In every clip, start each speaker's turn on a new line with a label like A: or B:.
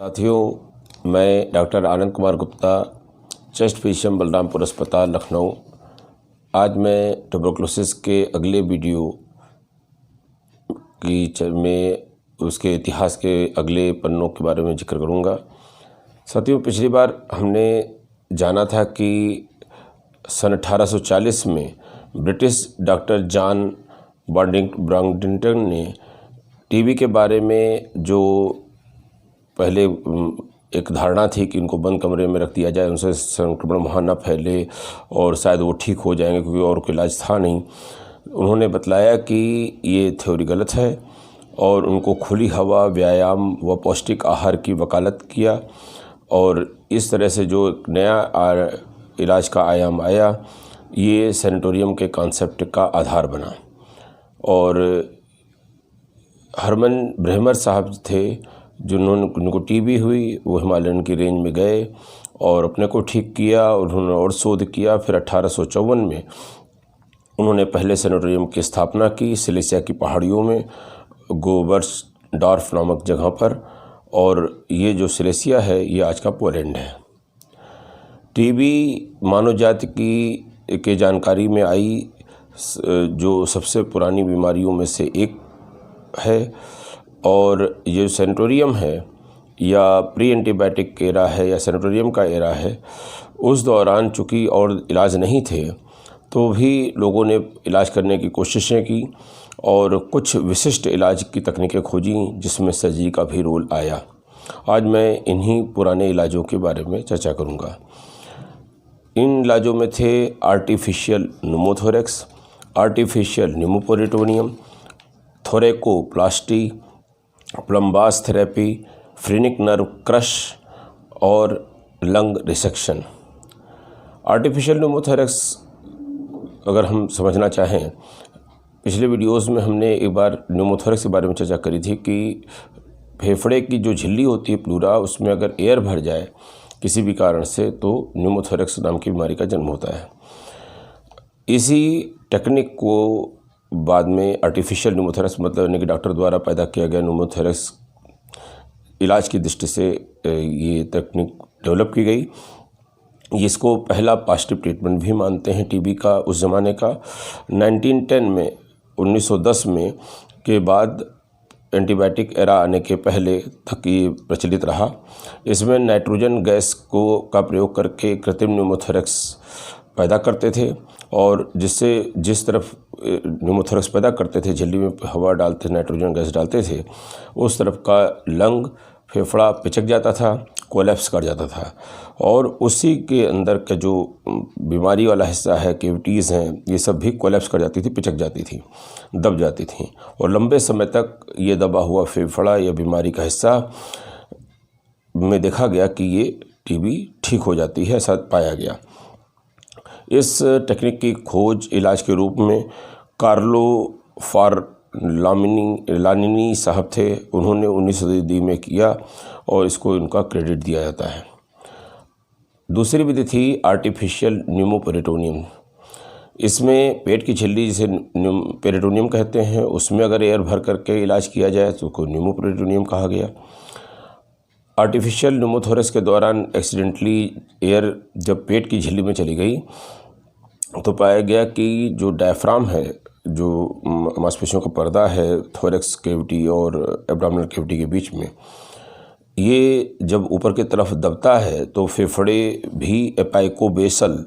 A: साथियों, मैं doctor Anand Kumar Gupta, chest physician Balrampur अस्पताल लखनऊ। आज मैं ट्यूबरकुलोसिस के अगले वीडियो में उसके इतिहास के अगले पन्नों के बारे में जिक्र करूंगा। साथियों, पिछली बार हमने जाना था कि सन 1840 में ब्रिटिश डॉक्टर जॉन ब्रॉन्गडिंगटन ने टीबी के बारे में जो पहले एक धारणा थी कि इनको बंद कमरे में रख दिया जाए, उनसे संक्रमण वहाँ न फैले और शायद वो ठीक हो जाएंगे क्योंकि और कोई इलाज था नहीं। उन्होंने बतलाया कि ये थ्योरी गलत है और उनको खुली हवा, व्यायाम व पौष्टिक आहार की वकालत किया और इस तरह से जो नया इलाज का आयाम आया, ये सैनिटोरियम के कॉन्सेप्ट का आधार बना। और हरमन ब्रेहमर साहब थे जिनको टीबी हुई, वो हिमालयन की रेंज में गए और अपने को ठीक किया। उन्होंने और शोध किया। फिर 1854 में उन्होंने पहले सैनिटोरियम की स्थापना की सिलेसिया की पहाड़ियों में, गोबर्सडॉर्फ नामक जगह पर। और ये जो सिलेसिया है ये आज का पोलैंड है। टीबी मानव जाति की जानकारी में आई जो सबसे पुरानी बीमारियों में से एक है। और ये सैनिटोरियम है या प्री एंटीबायोटिक एरा है या सैनिटोरियम का एरा है, उस दौरान चूँकि और इलाज नहीं थे तो भी लोगों ने इलाज करने की कोशिशें की और कुछ विशिष्ट इलाज की तकनीकें खोजी जिसमें सर्जरी का भी रोल आया। आज मैं इन्हीं पुराने इलाजों के बारे में चर्चा करूंगा। इन इलाजों में थे artificial pneumothorax, artificial pneumoperitoneum, thoracoplasty, plombage therapy, phrenic nerve crush और लंग रिसेक्शन। आर्टिफिशियल न्यूमोथोरेक्स अगर हम समझना चाहें, पिछले वीडियोस में हमने एक बार न्यूमोथोरेक्स के बारे में चर्चा करी थी कि फेफड़े की जो झिल्ली होती है प्लूरा, उसमें अगर एयर भर जाए किसी भी कारण से तो न्यूमोथोरेक्स नाम की बीमारी का जन्म होता है। इसी टेक्निक को बाद में आर्टिफिशियल न्यूमोथोरेक्स मतलब कि डॉक्टर द्वारा पैदा किया गया न्यूमोथोरेक्स इलाज की दृष्टि से ये तकनीक डेवलप की गई। इसको पहला पॉजिटिव ट्रीटमेंट भी मानते हैं टीबी का उस ज़माने का। 1910 में 1910 में के बाद एंटीबायोटिक एरा आने के पहले तक ये प्रचलित रहा। इसमें नाइट्रोजन गैस का प्रयोग करके कृत्रिम न्यूमोथोरेक्स पैदा करते थे और जिस तरफ न्यूमोथोरेक्स पैदा करते थे, झिल्ली में हवा डालते, नाइट्रोजन गैस डालते थे, उस तरफ का लंग फेफड़ा पिचक जाता था, कोलैप्स कर जाता था और उसी के अंदर का जो बीमारी वाला हिस्सा है, कैविटीज़ हैं, ये सब भी कोलैप्स कर जाती थी, पिचक जाती थी, दब जाती थी और लंबे समय तक ये दबा हुआ फेफड़ा या बीमारी का हिस्सा में देखा गया कि ये टीबी ठीक हो जाती है, ऐसा पाया गया। इस टेक्निक की खोज इलाज के रूप में कार्लो लानिनी साहब थे। उन्होंने 19वीं सदी में किया और इसको इनका क्रेडिट दिया जाता है। दूसरी विधि थी आर्टिफिशियल न्यूमोपेरिटोनियम। इसमें पेट की झिल्ली जिसे पेरिटोनियम कहते हैं, उसमें अगर एयर भर करके इलाज किया जाए तो उसको न्यूमोपेरिटोनियम कहा गया। आर्टिफिशियल न्यूमोथोरेक्स के दौरान एक्सीडेंटली एयर जब पेट की झिल्ली में चली गई तो पाया गया कि जो डायफ्राम है, जो मांसपेशियों का पर्दा है थोरेक्स कैविटी और एब्डोमिनल कैविटी के बीच में, ये जब ऊपर की तरफ दबता है तो फेफड़े भी एपाइकोबेसल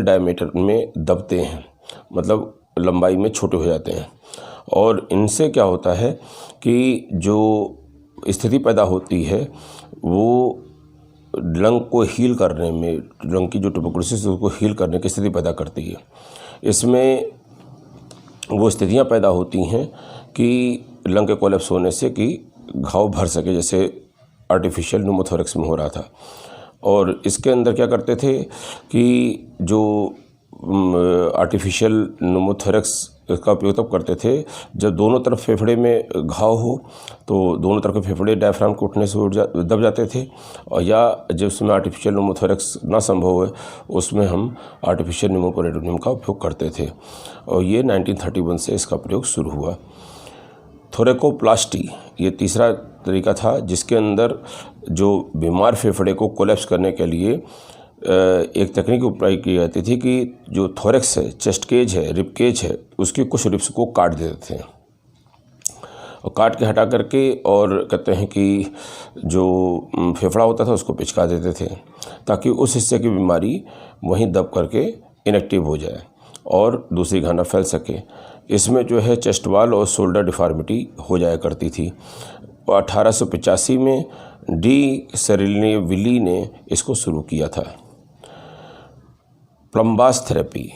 A: डायमीटर में दबते हैं, मतलब लंबाई में छोटे हो जाते हैं। और इनसे क्या होता है कि जो स्थिति पैदा होती है वो लंग को हील करने में, लंग की जो ट्यूबरकुलोसिस है उसको हील करने की स्थिति पैदा करती है। इसमें वो स्थितियां पैदा होती हैं कि लंग के कोलैप्स होने से कि घाव भर सके, जैसे आर्टिफिशियल न्यूमोथोरेक्स में हो रहा था। और इसके अंदर क्या करते थे कि जो आर्टिफिशियल न्यूमोथोरेक्स का उपयोग तब करते थे जब दोनों तरफ फेफड़े में घाव हो, तो दोनों तरफ के फेफड़े डायफ्राम के उठने से दब जाते थे। और या जब उसमें आर्टिफिशियल न्यूमोथोरेक्स ना संभव है उसमें हम आर्टिफिशियल न्यूमोपेरिटोनियम का उपयोग करते थे और ये 1931 से इसका प्रयोग शुरू हुआ। थोरेकोप्लास्टी ये तीसरा तरीका था, जिसके अंदर जो बीमार फेफड़े को कोलैप्स करने के लिए एक तकनीक उपयोग की जाती थी कि जो थोरेक्स है, चेस्ट केज है, रिब केज है, उसकी कुछ रिब्स को काट देते थे और काट के हटा करके और कहते हैं कि जो फेफड़ा होता था उसको पिचका देते थे, ताकि उस हिस्से की बीमारी वहीं दब करके इनएक्टिव हो जाए और दूसरी घाना फैल सके। इसमें जो है चेस्ट वॉल और शोल्डर डिफॉर्मिटी हो जाया करती थी। 1885 में डी सेरेल्नेविली ने इसको शुरू किया था। प्लम्बास थेरेपी,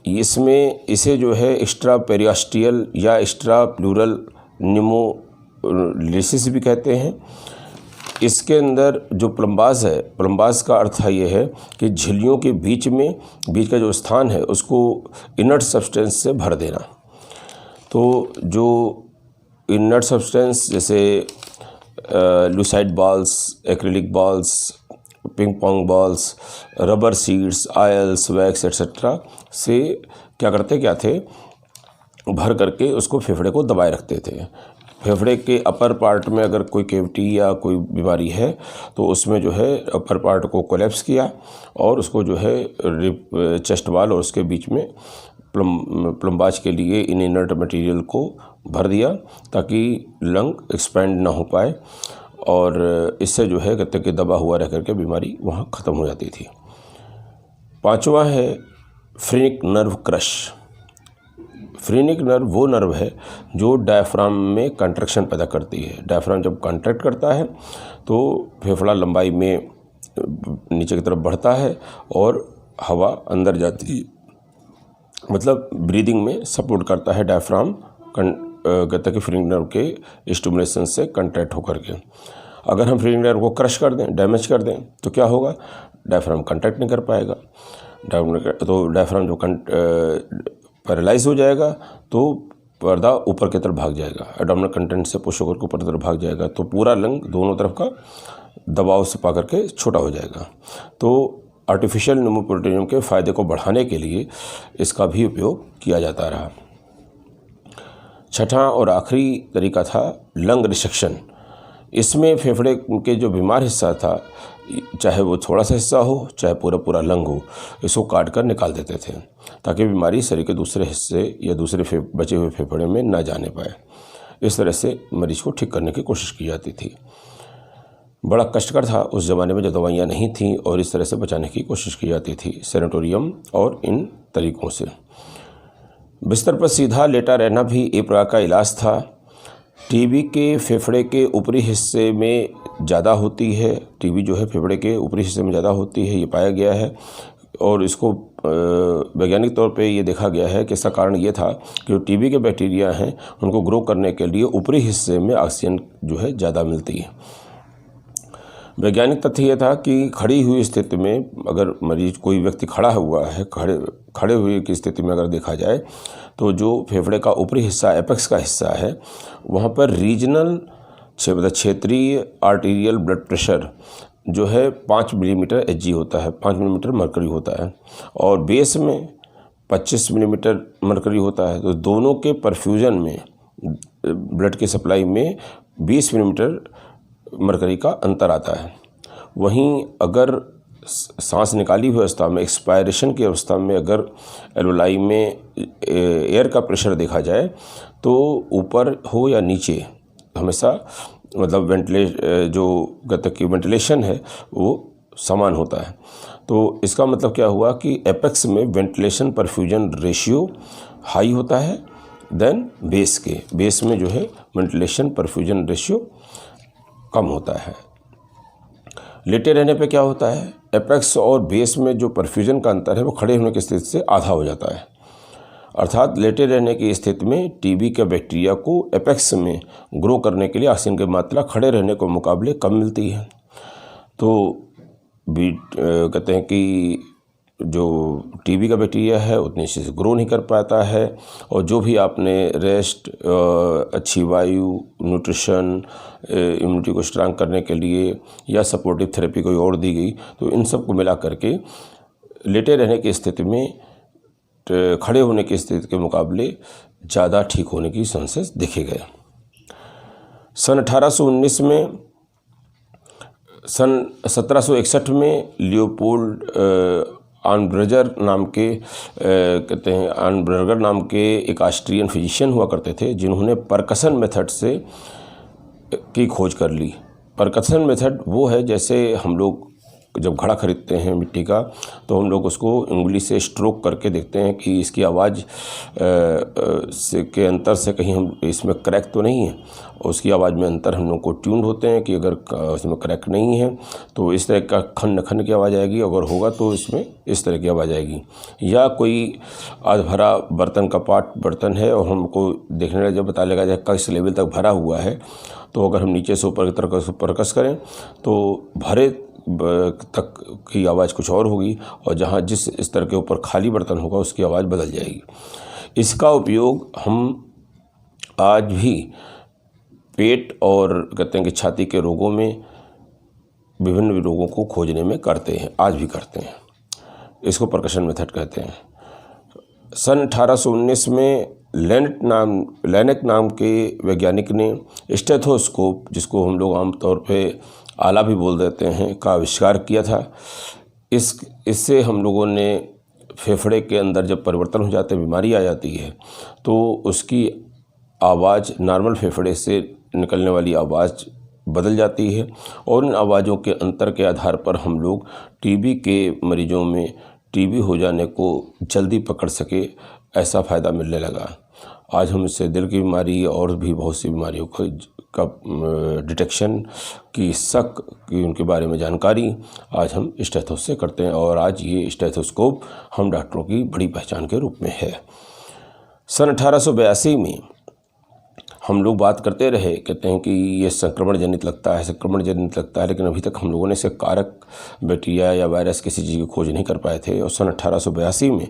A: इसमें इसे जो है एक्स्ट्रा पेरियास्टियल या एक्स्ट्रा प्लूरल न्यूमोलिसिस भी कहते हैं। इसके अंदर जो प्लम्बास है, प्लम्बास का अर्थ ये है कि झिल्लियों के बीच का जो स्थान है उसको इनर्ट सब्सटेंस से भर देना। तो जो इनर्ट सब्सटेंस जैसे lucite balls, acrylic balls, ping pong balls, rubber seeds, oils, wax etcetera से क्या थे, भर करके उसको फेफड़े को दबाए रखते थे। फेफड़े के अपर पार्ट में अगर कोई कैविटी या कोई बीमारी है तो उसमें जो है अपर पार्ट को कोलैप्स किया और उसको जो है चेस्ट वाल और उसके बीच में प्लम्बाज के लिए इन इनर्ट मटेरियल को भर दिया, ताकि लंग एक्सपेंड ना हो पाए और इससे जो है गत्ते के दबा हुआ रह करके बीमारी वहाँ ख़त्म हो जाती थी। पांचवा है phrenic nerve crush. Phrenic nerve वो नर्व है जो डायफ्राम में कंट्रैक्शन पैदा करती है। डायफ्राम जब कंट्रैक्ट करता है तो फेफड़ा लंबाई में नीचे की तरफ बढ़ता है और हवा अंदर जाती है, मतलब ब्रीदिंग में सपोर्ट करता है डायफ्राम गत्ते के फ्रेनिक नर्व के स्टिमुलेशन से कंट्रैक्ट होकर के। अगर हम फ्रेनिक नर्व को क्रश कर दें, डैमेज कर दें, तो क्या होगा, डायफ्राम कंट्रैक्ट नहीं कर पाएगा। तो डायफ्राम जो पैरालाइज हो जाएगा तो पर्दा ऊपर की तरफ भाग जाएगा, एब्डोमिनल कंटेंट से पुश होकर के ऊपर की तरफ भाग जाएगा, तो पूरा लंग दोनों तरफ का दबाव से पा करके छोटा हो जाएगा। तो आर्टिफिशियल न्यूमोपेरिटोनियम के फ़ायदे को बढ़ाने के लिए इसका भी उपयोग किया जाता रहा। छठा और आखिरी तरीका था लंग रिसेक्शन। इसमें फेफड़े के जो बीमार हिस्सा था, चाहे वो थोड़ा सा हिस्सा हो चाहे पूरा लंग हो, इसको काट कर निकाल देते थे, ताकि बीमारी शरीर के दूसरे हिस्से या दूसरे बचे हुए फेफड़े में न जाने पाए। इस तरह से मरीज को ठीक करने की कोशिश की जाती थी। बड़ा कष्टकर था उस ज़माने में, जब दवाइयाँ नहीं थीं, और इस तरह से बचाने की कोशिश की जाती थी सैनिटोरियम और इन तरीक़ों से। बिस्तर पर सीधा लेटा रहना भी एक प्रकार का इलाज था। टीबी के फेफड़े के ऊपरी हिस्से में ज़्यादा होती है, टीबी जो है फेफड़े के ऊपरी हिस्से में ज़्यादा होती है, ये पाया गया है। और इसको वैज्ञानिक तौर पे ये देखा गया है कि इसका कारण ये था कि जो टीबी के बैक्टीरिया हैं उनको ग्रो करने के लिए ऊपरी हिस्से में ऑक्सीजन जो है ज़्यादा मिलती है। वैज्ञानिक तथ्य यह था कि खड़ी हुई स्थिति में अगर मरीज, कोई व्यक्ति खड़ा हुआ है, खड़े हुए की स्थिति में अगर देखा जाए तो जो फेफड़े का ऊपरी हिस्सा, एपेक्स का हिस्सा है, वहाँ पर रीजनल क्षेत्रीय आर्टीरियल ब्लड प्रेशर जो है 5 मिलीमीटर Hg होता है, 5 मिलीमीटर मरकरी होता है, और बेस में 25 मिलीमीटर मरकरी होता है। तो दोनों के परफ्यूजन में, ब्लड की सप्लाई में 20 मिलीमीटर मरकरी का अंतर आता है। वहीं अगर सांस निकाली हुई अवस्था में, एक्सपायरेशन की अवस्था में, अगर एल्वोलाई में एयर का प्रेशर देखा जाए तो ऊपर हो या नीचे हमेशा, मतलब जो गत्ते की वेंटिलेशन है वो समान होता है। तो इसका मतलब क्या हुआ कि एपेक्स में वेंटिलेशन परफ्यूजन रेशियो हाई होता है देन बेस में जो है वेंटिलेशन परफ्यूजन रेशियो कम होता है। लेटे रहने पे क्या होता है, एपेक्स और बेस में जो परफ्यूजन का अंतर है वो खड़े होने की स्थिति से आधा हो जाता है। अर्थात लेटे रहने की स्थिति में टीबी के बैक्टीरिया को एपेक्स में ग्रो करने के लिए ऑक्सीजन की मात्रा खड़े रहने के मुकाबले कम मिलती है। तो कहते हैं कि जो टीबी का बैक्टीरिया है उतनी से ग्रो नहीं कर पाता है, और जो भी आपने रेस्ट, अच्छी वायु, न्यूट्रिशन, इम्यूनिटी को स्ट्रांग करने के लिए या सपोर्टिव थेरेपी कोई और दी गई, तो इन सब को मिला करके लेटे रहने की स्थिति में खड़े होने की स्थिति के मुकाबले ज़्यादा ठीक होने की चांसेस देखे गए। सन 1761 में लियोपोल्ड आर्नबर्गर नाम के एक ऑस्ट्रियन फिजिशियन हुआ करते थे, जिन्होंने परकशन मेथड से की खोज कर ली। परकशन मेथड वो है, जैसे हम लोग जब घड़ा खरीदते हैं मिट्टी का, तो हम लोग उसको उंगली से स्ट्रोक करके देखते हैं कि इसकी आवाज़ के अंतर से कहीं हम इसमें क्रैक तो नहीं है। उसकी आवाज़ में अंतर हम लोग को ट्यून्ड होते हैं कि अगर उसमें क्रैक नहीं है तो इस तरह का खन खन की आवाज़ आएगी, अगर होगा तो इसमें इस तरह की आवाज़ आएगी। या कोई आध भरा बर्तन का बर्तन है और हमको देखने लगे, जब पता लगा जाए किस लेवल तक भरा हुआ है, तो अगर हम नीचे से ऊपर की तरफ परकस करें तो भरे तक की आवाज़ कुछ और होगी, और जहाँ जिस स्तर के ऊपर खाली बर्तन होगा उसकी आवाज़ बदल जाएगी। इसका उपयोग हम आज भी पेट और कहते हैं कि छाती के रोगों में, विभिन्न रोगों को खोजने में करते हैं, आज भी करते हैं। इसको परकशन मेथड कहते हैं। सन 1819 में लेनेक नाम के वैज्ञानिक ने स्टेथोस्कोप, जिसको हम लोग आमतौर पे आला भी बोल देते हैं, का आविष्कार किया था। इससे हम लोगों ने फेफड़े के अंदर जब परिवर्तन हो जाते, बीमारी आ जाती है, तो उसकी आवाज़ नॉर्मल फेफड़े से निकलने वाली आवाज़ बदल जाती है, और इन आवाज़ों के अंतर के आधार पर हम लोग टीबी के मरीजों में टीबी हो जाने को जल्दी पकड़ सके, ऐसा फ़ायदा मिलने लगा। आज हम इससे दिल की बीमारी और भी बहुत सी बीमारियों का डिटेक्शन की की उनके बारे में जानकारी आज हम स्टेथोस से करते हैं, और आज ये स्टेथोस्कोप हम डॉक्टरों की बड़ी पहचान के रूप में है। सन 1882 में हम लोग बात करते रहे, कहते हैं कि ये संक्रमण जनित लगता है, लेकिन अभी तक हम लोगों ने इसे कारक बैक्टीरिया या वायरस किसी चीज़ की खोज नहीं कर पाए थे। और सन 1882 में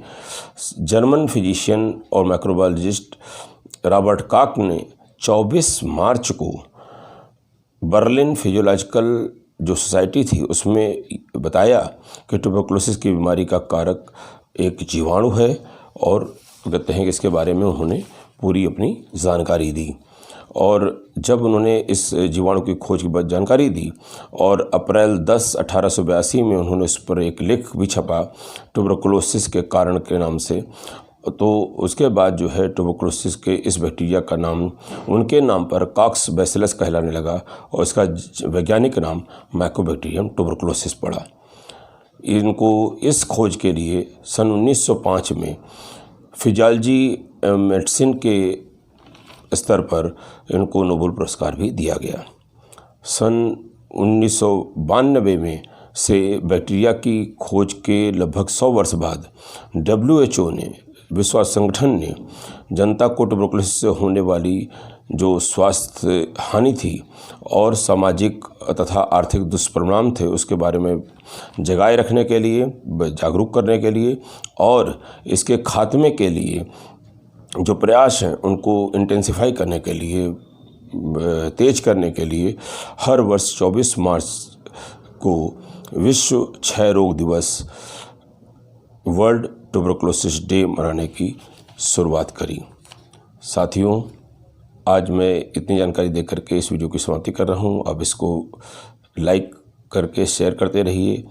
A: जर्मन फिजिशियन और माइक्रोबायोलॉजिस्ट रॉबर्ट कॉक ने 24 मार्च को बर्लिन फिजियोलॉजिकल जो सोसाइटी थी उसमें बताया कि ट्यूबरकुलोसिस की बीमारी का कारक एक जीवाणु है, और कहते हैं कि इसके बारे में उन्होंने पूरी अपनी जानकारी दी। और जब उन्होंने इस जीवाणु की खोज की बाद जानकारी दी, और अप्रैल 10, 1882 में उन्होंने इस पर एक लेख भी छपा ट्यूबरकुलोसिस के कारण के नाम से, तो उसके बाद जो है ट्यूबरकुलोसिस के इस बैक्टीरिया का नाम उनके नाम पर कॉक्स बैसिलस कहलाने लगा, और इसका वैज्ञानिक नाम माइकोबैक्टीरियम ट्यूबरकुलोसिस पड़ा। इनको इस खोज के लिए सन 1905 में फिजियोलॉजी मेडिसिन के स्तर पर इनको नोबेल पुरस्कार भी दिया गया। सन 1992 में से बैक्टीरिया की खोज के लगभग 100 वर्ष बाद WHO ने, विश्व संगठन ने, जनता को ट्यूबरकुलोसिस से होने वाली जो स्वास्थ्य हानि थी और सामाजिक तथा आर्थिक दुष्परिणाम थे उसके बारे में जगाए रखने के लिए, जागरूक करने के लिए, और इसके खात्मे के लिए जो प्रयास हैं उनको इंटेंसिफाई करने के लिए, तेज करने के लिए हर वर्ष 24 मार्च को विश्व क्षय रोग दिवस, वर्ल्ड ट्यूबरकुलोसिस डे मनाने की शुरुआत करी। साथियों, आज मैं इतनी जानकारी दे करके इस वीडियो की समाप्ति कर रहा हूँ। अब इसको लाइक करके शेयर करते रहिए।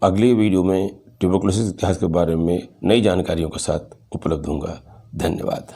A: अगली वीडियो में ट्यूबरकुलोसिस इतिहास के बारे में नई जानकारियों के साथ उपलब्ध होऊंगा। धन्यवाद।